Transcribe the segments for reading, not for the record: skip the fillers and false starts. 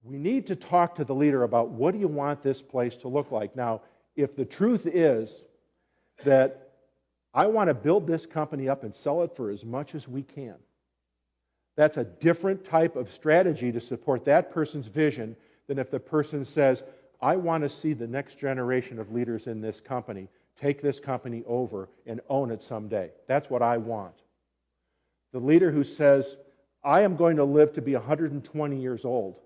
we need to talk to the leader about what do you want this place to look like. Now, if the truth is that I want to build this company up and sell it for as much as we can, that's a different type of strategy to support that person's vision than if the person says, I want to see the next generation of leaders in this company take this company over and own it someday. That's what I want. The leader who says, I am going to live to be 120 years old,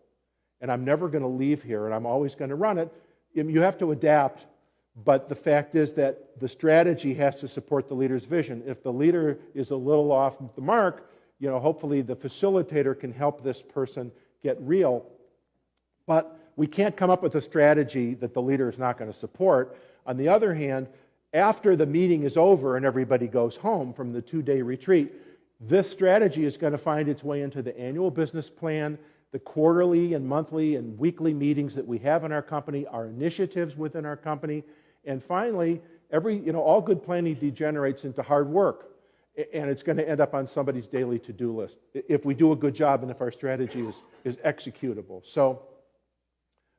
and I'm never going to leave here, and I'm always going to run it, you have to adapt, but the fact is that the strategy has to support the leader's vision. If the leader is a little off the mark, hopefully the facilitator can help this person get real, but we can't come up with a strategy that the leader is not going to support. On the other hand, after the meeting is over and everybody goes home from the 2-day retreat, this strategy is going to find its way into the annual business plan, the quarterly and monthly and weekly meetings that we have in our company, our initiatives within our company, and finally, all good planning degenerates into hard work, and it's going to end up on somebody's daily to-do list if we do a good job and if our strategy is executable. So,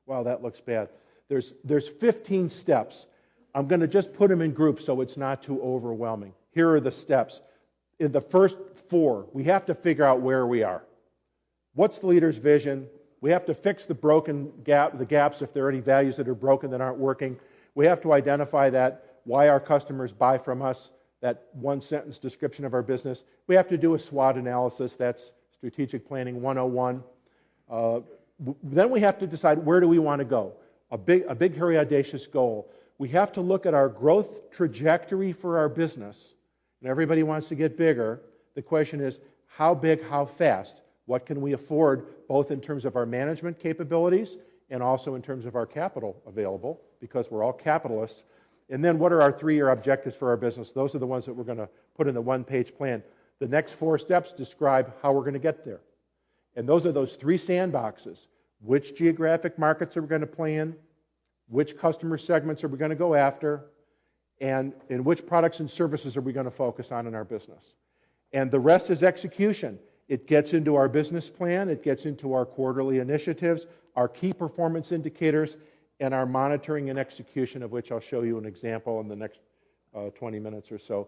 wow, that looks bad. There's 15 steps. I'm going to just put them in groups so it's not too overwhelming. Here are the steps. In the first 4, we have to figure out where we are. What's the leader's vision? We have to fix the gaps if there are any values that are broken that aren't working. We have to identify why our customers buy from us, that one-sentence description of our business. We have to do a SWOT analysis. That's Strategic Planning 101. Then we have to decide where do we want to go. A big, hairy, audacious goal. We have to look at our growth trajectory for our business. And everybody wants to get bigger. The question is, how big, how fast? What can we afford, both in terms of our management capabilities and also in terms of our capital available, because we're all capitalists. And then what are our 3-year objectives for our business? Those are the ones that we're going to put in the one-page plan. The next 4 steps describe how we're going to get there. And those are those 3 sandboxes. Which geographic markets are we going to play in? Which customer segments are we going to go after? And in which products and services are we going to focus on in our business? And the rest is execution. It gets into our business plan, it gets into our quarterly initiatives, our key performance indicators, and our monitoring and execution, of which I'll show you an example in the next 20 minutes or so.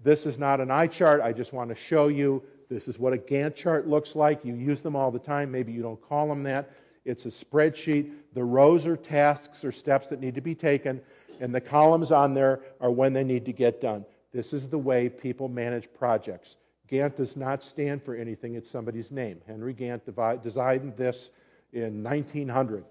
This is not an eye chart. I just want to show you this is what a Gantt chart looks like. You use them all the time. Maybe you don't call them that. It's a spreadsheet. The rows are tasks or steps that need to be taken, and the columns on there are when they need to get done. This is the way people manage projects. Gantt does not stand for anything. It's somebody's name. Henry Gantt designed this in 1900.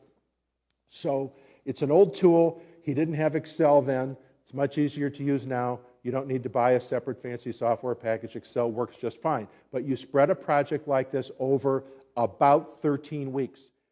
So it's an old tool. He didn't have Excel then. It's much easier to use now. You don't need to buy a separate fancy software package. Excel works just fine. But you spread a project like this over about 13 weeks.